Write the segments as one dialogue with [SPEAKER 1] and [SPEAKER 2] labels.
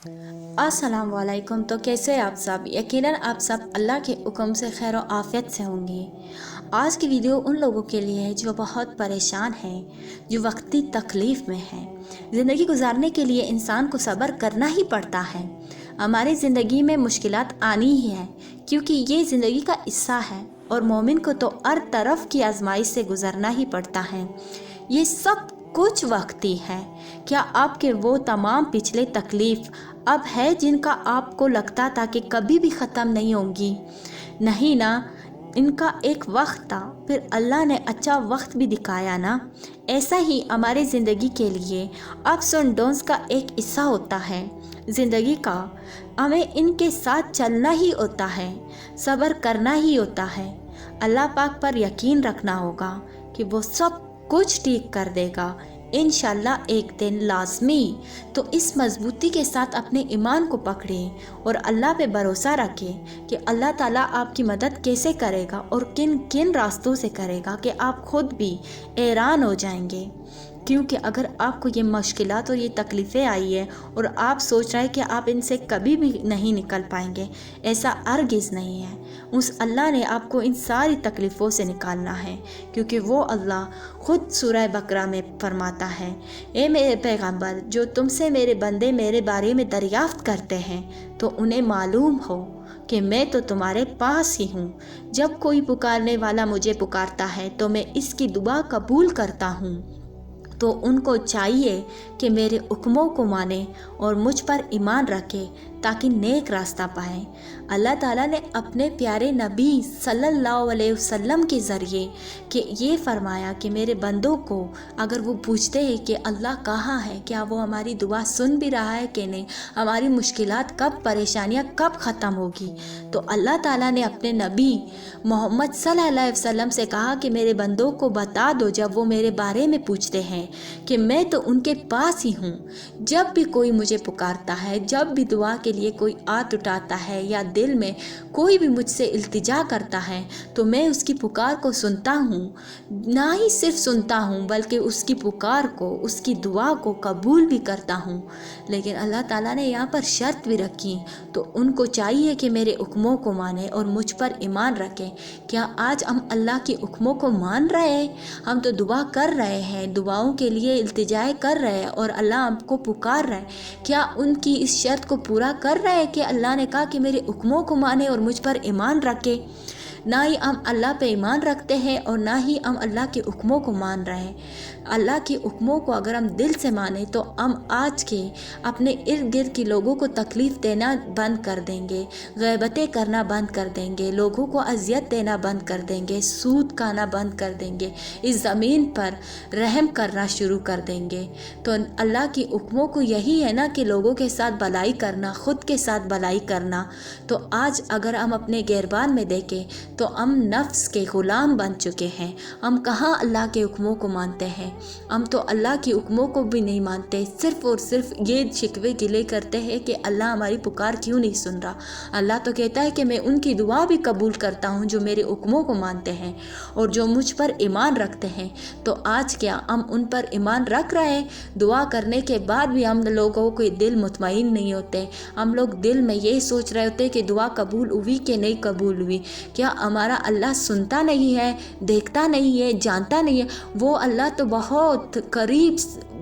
[SPEAKER 1] अस्सलाम वालेकुम। तो कैसे आप सब? यकीनन आप सब अल्लाह के हुक्म से खैर और आफियत से होंगे। आज की वीडियो उन लोगों के लिए है जो बहुत परेशान हैं, जो वक्ती तकलीफ़ में हैं। ज़िंदगी गुजारने के लिए इंसान को सब्र करना ही पड़ता है। हमारी ज़िंदगी में मुश्किलात आनी ही है, क्योंकि ये ज़िंदगी का हिस्सा है और मोमिन को तो हर तरफ की आजमाइश से गुजरना ही पड़ता है। ये सब कुछ वक्ती है। क्या आपके वो तमाम पिछले तकलीफ़ अब है जिनका आपको लगता था कि कभी भी ख़त्म नहीं होंगी? नहीं ना, इनका एक वक्त था, फिर अल्लाह ने अच्छा वक्त भी दिखाया ना। ऐसा ही हमारे ज़िंदगी के लिए अप्स एंड डाउन्स का एक हिस्सा होता है ज़िंदगी का। हमें इनके साथ चलना ही होता है, सब्र करना ही होता है। अल्लाह पाक पर यकीन रखना होगा कि वो सब कुछ ठीक कर देगा इंशाल्लाह एक दिन लाजमी। तो इस मजबूती के साथ अपने ईमान को पकड़ें और अल्लाह पे भरोसा रखें कि अल्लाह ताला आपकी मदद कैसे करेगा और किन किन रास्तों से करेगा कि आप खुद भी हैरान हो जाएंगे। क्योंकि अगर आपको ये मुश्किलात और ये तकलीफ़ें आई है और आप सोच रहे हैं कि आप इनसे कभी भी नहीं निकल पाएंगे, ऐसा हरगिज़ नहीं है। उस अल्लाह ने आपको इन सारी तकलीफ़ों से निकालना है, क्योंकि वो अल्लाह ख़ुद सूरह बकरा में फरमाता है, ए मेरे पैगंबर, जो तुमसे मेरे बंदे मेरे बारे में दरियाफ्त करते हैं तो उन्हें मालूम हो कि मैं तो तुम्हारे पास ही हूँ। जब कोई पुकारने वाला मुझे पुकारता है तो मैं इसकी दुआ कबूल करता हूँ। तो उनको चाहिए कि मेरे हुक्मों को माने और मुझ पर ईमान रखे ताकि नेक रास्ता पाएँ। अल्लाह ताला ने अपने प्यारे नबी सल्लल्लाहु अलैहि वसल्लम के ज़रिए कि ये फरमाया कि मेरे बंदों को अगर वो पूछते हैं कि अल्लाह कहाँ है, क्या वो हमारी दुआ सुन भी रहा है कि नहीं, हमारी मुश्किलात कब, परेशानियाँ कब ख़त्म होगी, तो अल्लाह ताला ने अपने नबी मोहम्मद सल्लल्लाहु अलैहि वसल्लम से कहा कि मेरे बंदों को बता दो, जब वो मेरे बारे में पूछते हैं कि मैं तो उनके पास ही हूँ। जब भी कोई मुझे पुकारता है, जब भी दुआ के लिए कोई हाथ उठाता है या दिल में कोई भी मुझसे इल्तिजा करता है, तो मैं उसकी पुकार को सुनता हूँ। ना ही सिर्फ सुनता हूँ बल्कि उसकी पुकार को, उसकी दुआ को कबूल भी करता हूँ। लेकिन अल्लाह ताला ने यहाँ पर शर्त भी रखी, तो उनको चाहिए कि मेरे हुक्मों को माने और मुझ पर ईमान रखें। क्या आज हम अल्लाह के हुक्मों को मान रहे हैं? हम तो दुआ कर रहे हैं, दुआओं के लिए इल्तिजाएं कर रहे हैं और अल्लाह हमको पुकार रहा है। क्या उनकी इस शर्त को पूरा कर रहे हैं कि अल्लाह ने कहा कि मेरे हुक्मों को माने और मुझ पर ईमान रखे? ना ही हम अल्लाह पे ईमान रखते हैं और ना ही हम अल्लाह के हुक्मों को मान रहे हैं। अल्लाह के हुक्मों को अगर हम दिल से माने तो हम आज के अपने इर्द गिर्द के लोगों को तकलीफ़ देना बंद कर देंगे, ग़ैबतें करना बंद कर देंगे, लोगों को अजियत देना बंद कर देंगे, सूद खाना बंद कर देंगे, इस ज़मीन पर रहम करना शुरू कर देंगे। तो अल्लाह के हुक्मों को यही है ना कि लोगों के साथ भलाई करना, ख़ुद के साथ भलाई करना। तो आज अगर हम अपने गिरबान में देखें तो हम नफ्स के ग़ुलाम बन चुके हैं। हम कहाँ अल्लाह के हुक्मों को मानते हैं? हम तो अल्लाह के हुक्मों को भी नहीं मानते, सिर्फ़ और सिर्फ ये शिकवे गिले करते हैं कि अल्लाह हमारी पुकार क्यों नहीं सुन रहा। अल्लाह तो कहता है कि मैं उनकी दुआ भी कबूल करता हूँ जो मेरे हुक्मों को मानते हैं और जो मुझ पर ईमान रखते हैं। तो आज क्या हम उन पर ईमान रख रहे हैं? दुआ करने के बाद भी हम लोगों के दिल मुतमईन नहीं होते। हम लोग दिल में यही सोच रहे होते कि दुआ कबूल हुई कि नहीं कबूल हुई। क्या हमारा अल्लाह सुनता नहीं है, देखता नहीं है, जानता नहीं है? वो अल्लाह तो बहुत करीब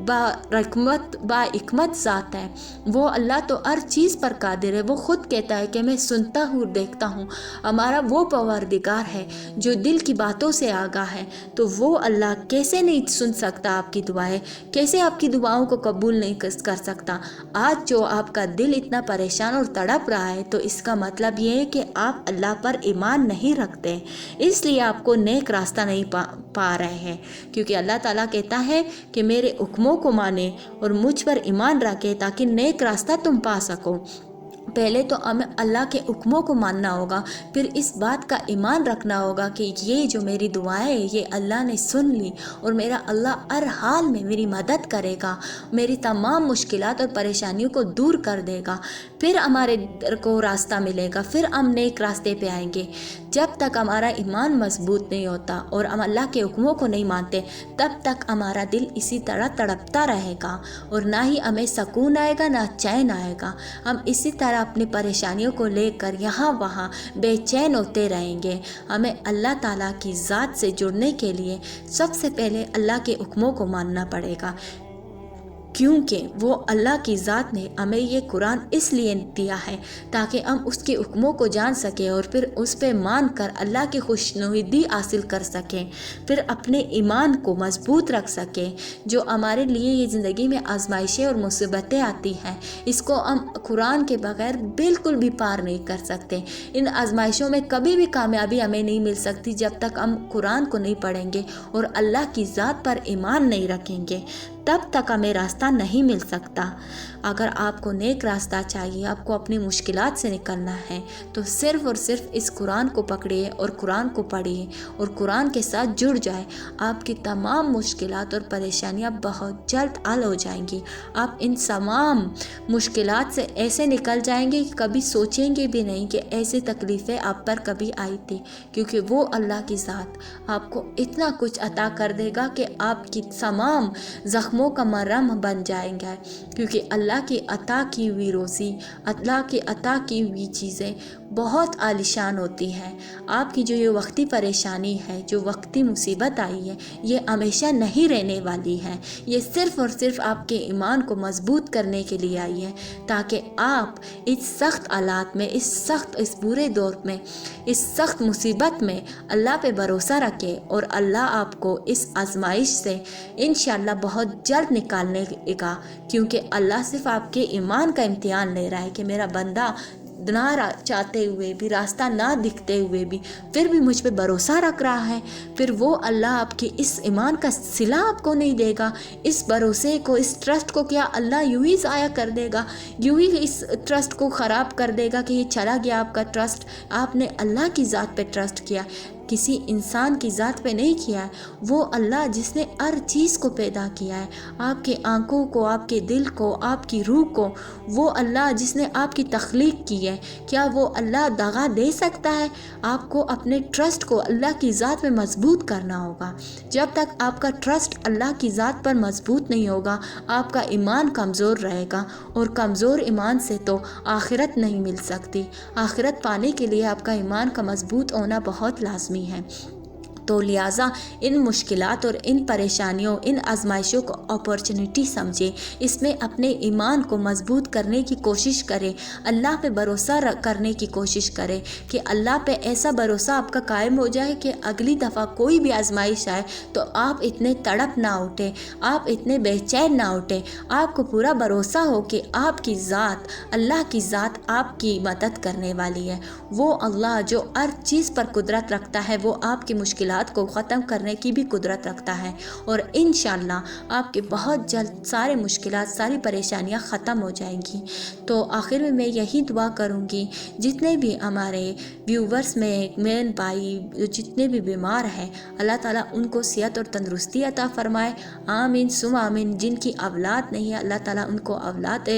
[SPEAKER 1] बाहिकमत ज़ात है। वो अल्लाह तो हर चीज़ पर कादिर है। वो ख़ुद कहता है कि मैं सुनता हूँ, देखता हूँ। हमारा वो परवरदिगार है जो दिल की बातों से आगाह है। तो वो अल्लाह कैसे नहीं सुन सकता आपकी दुआएं? कैसे आपकी दुआओं को कबूल नहीं कर सकता? आज जो आपका दिल इतना परेशान और तड़प रहा है, तो इसका मतलब ये है कि आप अल्लाह पर ईमान नहीं रखते, इसलिए आपको नेक रास्ता नहीं पा रहे हैं। क्योंकि अल्लाह ताला कहता है कि मेरे हुक्मों को माने और मुझ पर ईमान रखे ताकि नेक रास्ता तुम पा सको। पहले तो हमें अल्लाह के हुक्मों को मानना होगा, फिर इस बात का ईमान रखना होगा कि ये जो मेरी दुआएं है ये अल्लाह ने सुन ली और मेरा अल्लाह हर हाल में मेरी मदद करेगा, मेरी तमाम मुश्किलात और परेशानियों को दूर कर देगा। फिर हमारे को रास्ता मिलेगा, फिर हम नेक रास्ते पे आएंगे। जब तक हमारा ईमान मजबूत नहीं होता और हम अल्लाह के हुक्मों को नहीं मानते, तब तक हमारा दिल इसी तरह तड़पता रहेगा और ना ही हमें सुकून आएगा ना चैन आएगा। हम इसी तरह अपनी परेशानियों को लेकर यहाँ वहाँ बेचैन होते रहेंगे। हमें अल्लाह ताला की ज़ात से जुड़ने के लिए सबसे पहले अल्लाह के हुक्मों को मानना पड़ेगा, क्योंकि वो अल्लाह की ज़ात ने हमें ये कुरान इसलिए दिया है ताकि हम उसके हुक्मों को जान सकें और फिर उस पर मान कर अल्लाह की खुशनुदी हासिल कर सकें, फिर अपने ईमान को मजबूत रख सकें। जो हमारे लिए ये ज़िंदगी में आजमाइशें और मुसीबतें आती हैं, इसको हम कुरान के बगैर बिल्कुल भी पार नहीं कर सकते। इन आजमाइशों में कभी भी कामयाबी हमें नहीं मिल सकती जब तक हम कुरान को नहीं पढ़ेंगे और अल्लाह की ज़ात पर ईमान नहीं रखेंगे, तब तक हमें रास्ता नहीं मिल सकता। अगर आपको नेक रास्ता चाहिए, आपको अपनी मुश्किलात से निकलना है, तो सिर्फ़ और सिर्फ इस कुरान को पकड़िए और कुरान को पढ़िए और कुरान के साथ जुड़ जाए। आपकी तमाम मुश्किलात और परेशानियां बहुत जल्द हल हो जाएंगी। आप इन तमाम मुश्किलात से ऐसे निकल जाएंगे कि कभी सोचेंगे भी नहीं कि ऐसी तकलीफ़ें आप पर कभी आई थी, क्योंकि वो अल्लाह की ज़ात आपको इतना कुछ अता कर देगा कि आपकी तमाम ज़ख्मों का मरहम बन जाएंगे, क्योंकि अल्लाह की अता की हुई रोज़ी, अल्लाह की अता की हुई चीज़ें बहुत आलिशान होती हैं। आपकी जो ये वक्ती परेशानी है, जो वक्ती मुसीबत आई है, ये हमेशा नहीं रहने वाली है। ये सिर्फ़ और सिर्फ आपके ईमान को मजबूत करने के लिए आई है, ताकि आप इस सख्त हालात में, इस बुरे दौर में, इस सख्त मुसीबत में अल्लाह पे भरोसा रखें और अल्लाह आपको इस आजमाइश से इंशाअल्लाह बहुत जल्द निकालने का, क्योंकि अल्लाह सिर्फ आपके ईमान का इम्तिहान ले रहा है कि मेरा बंदा ना चाहते हुए भी, रास्ता ना दिखते हुए भी, फिर भी मुझ पे भरोसा रख रहा है। फिर वो अल्लाह आपके इस ईमान का सिला आपको नहीं देगा। इस भरोसे को, इस ट्रस्ट को क्या अल्लाह यूं ही ज़ाया कर देगा, यूं ही इस ट्रस्ट को ख़राब कर देगा कि ये चला गया आपका ट्रस्ट। आपने अल्लाह की ज़ात पे ट्रस्ट किया, किसी इंसान की ज़ात पे नहीं किया है। वो अल्लाह जिसने हर चीज़ को पैदा किया है, आपके आँखों को, आपके दिल को, आपकी रूह को, वो अल्लाह जिसने आपकी तख्लीक की है, क्या वो अल्लाह दगा दे सकता है? आपको अपने ट्रस्ट को अल्लाह की ज़ात में मजबूत करना होगा। जब तक आपका ट्रस्ट अल्लाह की ज़ात पर मजबूत नहीं होगा, आपका ईमान कमज़ोर रहेगा और कमज़ोर ईमान से तो आखिरत नहीं मिल सकती। आखिरत पाने के लिए आपका ईमान का मजबूत होना बहुत लाज़मी है। तो लिहाजा इन मुश्किलात और इन परेशानियों, इन आजमाइशों को अपॉर्चुनिटी समझें, इसमें अपने ईमान को मजबूत करने की कोशिश करें, अल्लाह पे भरोसा करने की कोशिश करें कि अल्लाह पे ऐसा भरोसा आपका कायम हो जाए कि अगली दफ़ा कोई भी आजमाइश आए तो आप इतने तड़प ना उठे, आप इतने बेचैन ना उठे। आपको पूरा भरोसा हो कि आपकी ज़ात, अल्लाह की ज़ात आपकी मदद करने वाली है। वो अल्लाह जो हर चीज़ पर कुदरत रखता है, वो आपकी मुश्किलात को ख़त्म करने की भी कुदरत रखता है और इंशाअल्लाह आपके बहुत जल्द सारे मुश्किलात, सारी परेशानियां ख़त्म हो जाएंगी। तो आखिर में मैं यही दुआ करूंगी, जितने भी हमारे व्यूवर्स में मेन भाई जितने भी बीमार हैं, अल्लाह ताला उनको सेहत और तंदुरुस्ती अता फ़रमाए। आमीन सुम आमीन। जिनकी औलाद नहीं है, अल्लाह ताला उनको औलाद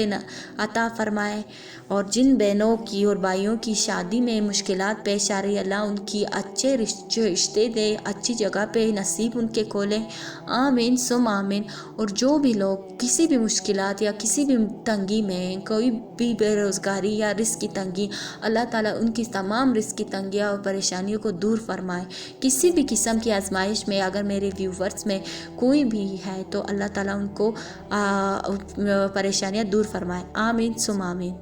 [SPEAKER 1] अता फ़रमाए। और जिन बहनों की और भाइयों की शादी में मुश्किलात पेश आ रही, अल्लाह उनकी अच्छे रिश्ते दे, अच्छी जगह पे नसीब उनके खोलें। आमीन सुम आमीन। और जो भी लोग किसी भी मुश्किलात या किसी भी तंगी में, कोई भी बेरोज़गारी या रिस्क की तंगी, अल्लाह ताला उनकी तमाम रिस्क की तंगियाँ और परेशानियों को दूर फरमाए। किसी भी किस्म की आजमाइश में अगर मेरे व्यूवर्स में कोई भी है तो अल्लाह ताला उनको परेशानियाँ दूर फरमाए। आमीन सुम आमीन।